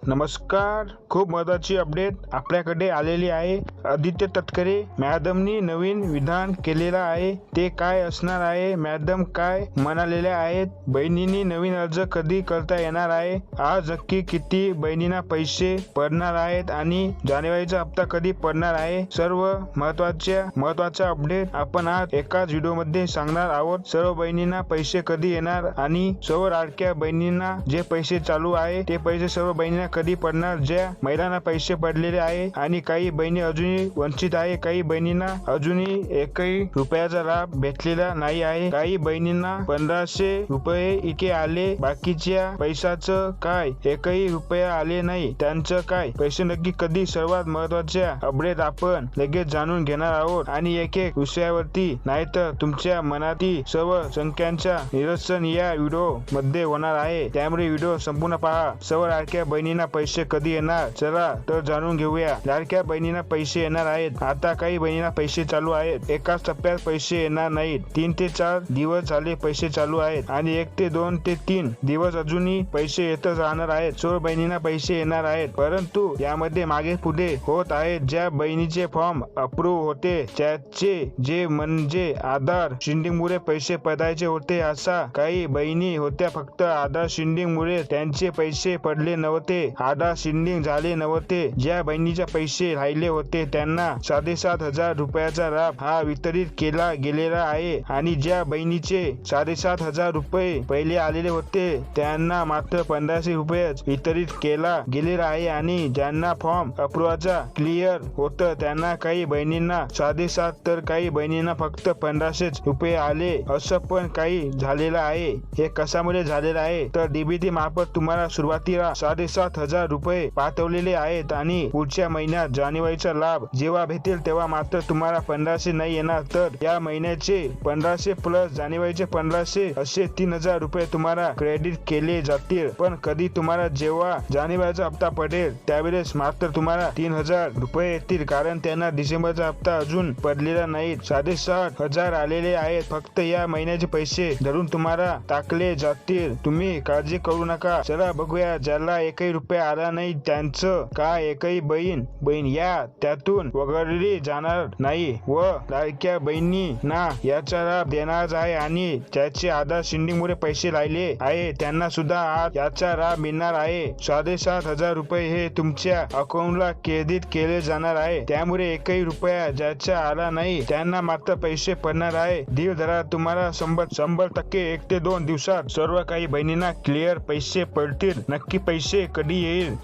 नमस्कार. खूप महत्त्वाची अपडेट आपल्याकडे आलेली आहे. आदित्य तटकरे मॅडमनी नवीन विधान केलेलं आहे. ते काय असणार आहे? मॅडम काय म्हणालेल्या आहेत? बहिणींनी नवीन अर्ज कधी करता येणार आहे? आज नक्की किती बहिणींना पैसे पडणार आहेत आणि जानेवारीचा हप्ता कधी पडणार आहे? सर्व महत्त्वाचा अपडेट आपण आज एकाच व्हिडिओमध्ये सांगणार आहोत. सर्व बहिणींना पैसे कधी येणार आणि सर्व लाडक्या बहिणींना जे पैसे चालू आहे ते पैसे सर्व बहिणींना कधी पडणार? ज्या महिलांना पैसे पडलेले आहे आणि काही बहिणी अजूनही वंचित आहे. काही बहिणींना अजूनही एकही रुपयाचा लाभ भेटलेला नाही आहे. काही बहिणींना 1500 रुपये इतके आले. बाकीच्या पैशाचं काय? एकही रुपया आले नाही. त्यांचं काय? पैसे नक्की कधी? सर्वात महत्त्वाच्या अपडेट आपण लगेच जाणून घेणार आहोत आणि एक विषयावरती नाहीतर तुमच्या मनातील सर्व शंकांच्या निरसन या व्हिडिओ मध्ये होणार आहे. त्यामुळे व्हिडिओ संपूर्ण पहा. सर्व लाडक्या बहिणींना पैसे कधी येणार? चला तर जाणून घेऊया. लाडक्या बहिणींना पैसे येणार आहेत. आता काही बहिणींना पैसे चालू आहेत. एकाच टप्प्यात पैसे येणार नाहीत. 3 ते 4 दिवस झाले पैसे चालू आहेत आणि 1 ते 2 ते 3 दिवस अजूनही पैसे येतच राहणार आहेत. सर्व बहिणींना पैसे येणार आहेत, परंतु यामध्ये मागे पुढे होत आहेत. ज्या बहिणीचे फॉर्म अप्रूव्ह होते त्याचे जे म्हणजे आधार शिंडिंगमुळे पैसे पडायचे होते, अशा काही बहिणी होत्या. फक्त आधार शिंडिंगमुळे त्यांचे पैसे पडले नव्हते. आधार शिंडिंग झाले नव्हते. ज्या बहिणीचे पैसे राहिले होते त्यांना 7,500 रुपयाचा लाभ हा वितरित केला गेलेला आहे आणि ज्या बहिणीचे 7,500 रुपये पहिले आलेले होते त्यांना मात्र 1,500 रुपयेच वितरित केला गेलेला आहे आणि ज्यांना फॉर्म अप्रूव्हचा क्लिअर होतं त्यांना काही बहिणींना 7,500 तर काही बहिणींना फक्त 1,500 रुपये आले. असं पण काही झालेलं आहे. हे कशामुळे झालेलं आहे तर डीबीटी मार्फत तुम्हाला सुरुवातीला 7,500 रुपये पाठवलेले आहेत आणि पुढच्या महिन्यात जानेवारीचा लाभ जेव्हा भेटेल तेव्हा मात्र तुम्हाला 1,500 नाही येणार. तर या महिन्याचे 1,500 प्लस जानेवारीचे 1,500 असे 3,000 रुपये तुम्हाला क्रेडिट केले जातील. पण कधी? तुम्हाला जेव्हा जानेवारीचा हप्ता पडेल त्यावेळेस मात्र तुम्हाला 3,000 रुपये येतील, कारण त्यांना डिसेंबरचा हप्ता अजून पडलेला नाही. 7,500 आलेले आहेत. फक्त या महिन्याचे पैसे धरून तुम्हाला टाकले जातील. तुम्ही काळजी करू नका. चला बघूया. ज्याला एकही रुपया आला नाही त्यांचं काय? एकही बहीण या त्यातून वगळली जाणार नाही व लाडक्या बहिणींना याचा लाभ देणार आहे आणि ज्याचे आधार शिंडिंगमुळे पैसे राहिले आहे त्यांना सुद्धा आज याचा लाभ मिळणार आहे. 7,500 रुपये हे तुमच्या अकाउंटला क्रेडिट केले जाणार आहे. त्यामुळे एकही रुपया ज्याचा आला नाही त्यांना मात्र पैसे पडणार आहे. धीर धरा. तुम्हाला 100% 1 ते 2 दिवसात सर्व काही बहिणींना क्लिअर पैसे पडतील. नक्की पैसे कधी येईल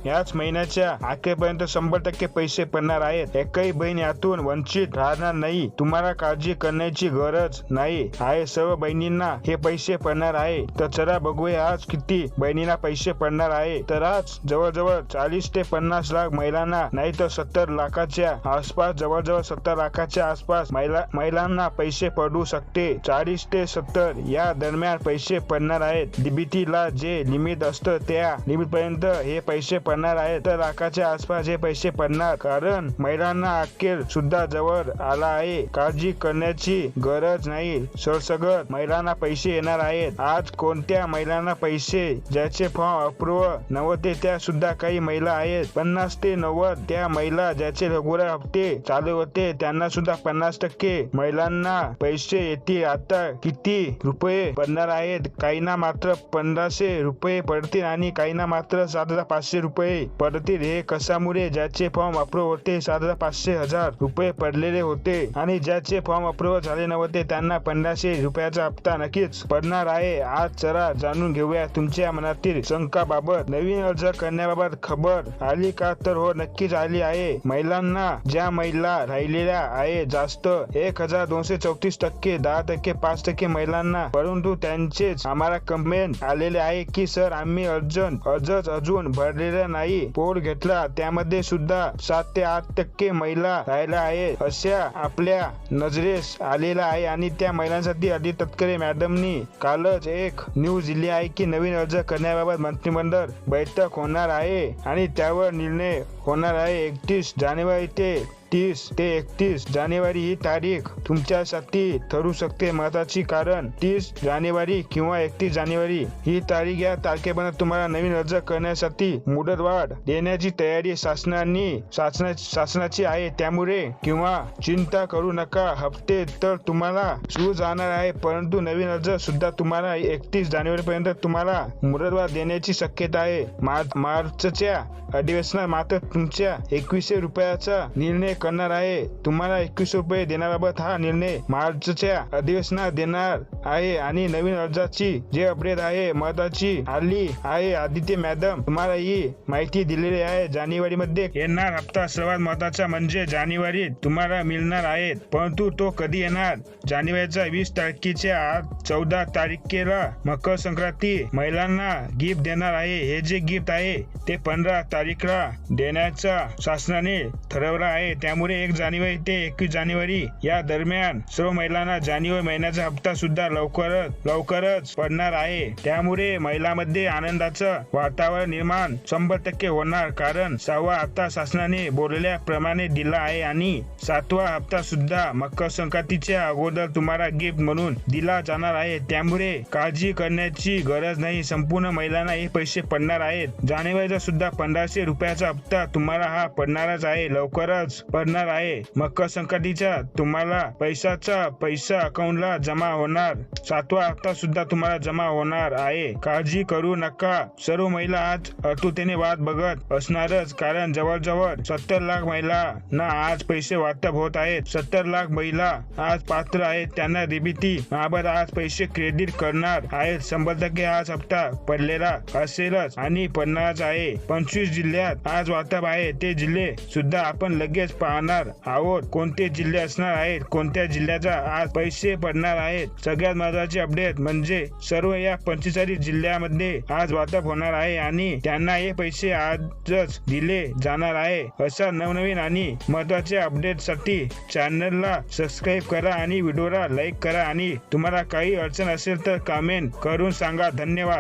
याच महिन्याच्या अखेरपर्यंत 100% पैसे पडणार आहेत. एकही बहीण यातून वंचित राहणार नाही. तुम्हाला काळजी करण्याची गरज नाही आहे. सर्व बहिणींना हे पैसे पडणार आहे. तर चला बघूया आज किती बहिणींना पैसे पडणार आहे. तर आज जवळजवळ 40 ते 50 लाख महिलांना नाही तर 70 लाखाच्या आसपास, जवळजवळ 70 लाखाच्या आसपास महिलांना पैसे पडू शकते. 40 ते 70 या दरम्यान पैसे पडणार आहेत. डीबीटी ला जे लिमिट असतं त्या लिमिट पर्यंत हे पैसे पडणार आहेत. तर लाखाच्या आसपास हे पैसे पडणार, कारण महिलांना अखेर सुद्धा जवळ आला आहे. काळजी करण्याची गरज नाही. सरसगट महिलांना पैसे येणार आहेत. आज कोणत्या महिलांना पैसे ज्याचे फॉर्म अप्रूव्ह नव्हते त्या सुद्धा काही महिला आहेत. 50 ते 90 त्या महिला ज्याचे रेग्युलर हप्ते चालू होते त्यांना सुद्धा 50% महिलांना पैसे येतील. आता किती रुपये पडणार आहेत? काहींना मात्र 1,500 रुपये पडतील आणि काहींना मात्र 7,500 रुपये पडतील. हे कशामुळे? ज्याचे फॉर्म अप्रूव्ह होते 7,500 रुपये पडलेले होते आणि ज्याचे फॉर्म अप्रूव्ह झाले नव्हते त्यांना 1,500 रुपयाचा हप्ता नक्कीच पडणार आहे. आज चला जाणून घेऊया तुमच्या मनातील शंकाबाबत. नवीन अर्ज करण्याबाबत खबर आली का? तर हो, नक्कीच आली आहे. महिलांना, ज्या महिला राहिलेल्या आहे जास्त 1,234%, 10%, 5% महिलांना, परंतु त्यांचेच आम्हाला कंप्लेंट आलेले आहे की सर आम्ही अर्जच अजून भरलेला नाही. पोल घेतला त्यामध्ये सुद्धा 7 ते 8% महिला राहिल्या आहेत. अशा आपल्या नजरेस आलेला आहे आणि त्या महिलांसाठी आदित्य तटकरे मॅडमनी कालच एक न्यूज दिली आहे की नवीन अर्ज करण्याबाबत मंत्रिमंडळ बैठक होणार आहे आणि त्यावर निर्णय होणार आहे. 31 जानेवारी ते 30 ते 31 जानेवारी ही तारीख तुमच्यासाठी ठरू शकते महत्वाची, कारण 30 जानेवारी किंवा 31 जानेवारी ही तारीख या तारखेपर्यंत तुम्हाला नवीन अर्ज करण्यासाठी मुदतवाढ देण्याची तयारी शासनाची आहे. त्यामुळे किंवा चिंता करू नका. हप्ते तर तुम्हाला सुरू जाणार आहे, परंतु नवीन अर्ज सुद्धा तुम्हाला 31 जानेवारी पर्यंत तुम्हाला मुदतवाढ देण्याची शक्यता आहे. मार्चच्या अधिवेशनात मात्र तुमच्या 2100 रुपयाचा निर्णय करणार आहे. तुम्हाला 2100 रुपये देण्याबाबत हा निर्णय मार्चच्या अधिवेशनात देणार आहे. आणि नवीन अर्जाची जे अपडेट आहे महत्वाची आली आहे. आदित्य मॅडम तुम्हाला ही माहिती दिलेली आहे. जानेवारी मध्ये येणार हप्ता सर्वात महत्वाचा म्हणजे जानेवारीत तुम्हाला मिळणार आहेत, परंतु तो कधी येणार? जानेवारीच्या 20 तारखेच्या आज 14 तारखेला मकर संक्रांती महिलांना गिफ्ट देणार आहे. हे जे गिफ्ट आहे ते 15 तारखेला देण्याचा शासनाने ठरवलं आहे. त्यामुळे 1 जानेवारी ते 21 जानेवारी या दरम्यान सर्व महिलांना जानेवारी महिन्याचा हप्ता सुद्धा लवकरच पडणार आहे. त्यामुळे महिलांमध्ये आनंदाचं वातावरण निर्माण 100% होणार, कारण 6वा हप्ता शासनाने बोलल्याप्रमाणे दिला आहे आणि 7वा हप्ता सुद्धा मकर संक्रांतीच्या अगोदर तुम्हाला गिफ्ट म्हणून दिला जाणार आहे. त्यामुळे काळजी करण्याची गरज नाही. संपूर्ण महिलांना हे पैसे पडणार आहेत. जानेवारीचा सुद्धा 1500 रुपयाचा हप्ता तुम्हाला हा पडणारच आहे, लवकरच पडणार आहे. मकर संक्रांतीचा तुम्हाला पैसा अकाउंटला जमा होणार. 7वा हप्ता सुद्धा तुम्हाला जमा होणार आहे. काळजी करू नका. सर्व महिला आज आतुरतेने वाट बघत असणारच, कारण जवळजवळ 70 लाख महिलांना आज पैसे वाटप होत आहेत. 70 लाख महिला आज पात्र आहेत. त्यांना डीबीटी मार्फत आज पैसे क्रेडिट करणार आहेत. 100% आज हप्ता पडलेला असेलच आणि पडणारच आहे. 25 जिल्ह्यात आज वाटप आहे. ते जिल्हे सुद्धा आपण लगेच पाहणार आहोत. कोणते जिल्हे असणार आहेत, कोणत्या जिल्ह्याचा आज पैसे पडणार आहेत. सगळ्यात महत्वाचे अपडेट म्हणजे सर्व या 45 जिल्ह्यामध्ये आज वाटप होणार आहे आणि त्यांना हे पैसे आजच दिले जाणार आहे. अशा नवनवीन आणि महत्वाच्या अपडेटसाठी चॅनलला सबस्क्राईब करा आणि व्हिडिओला लाईक करा. आणि तुम्हाला काही अडचण असेल तर कमेंट करून सांगा. धन्यवाद.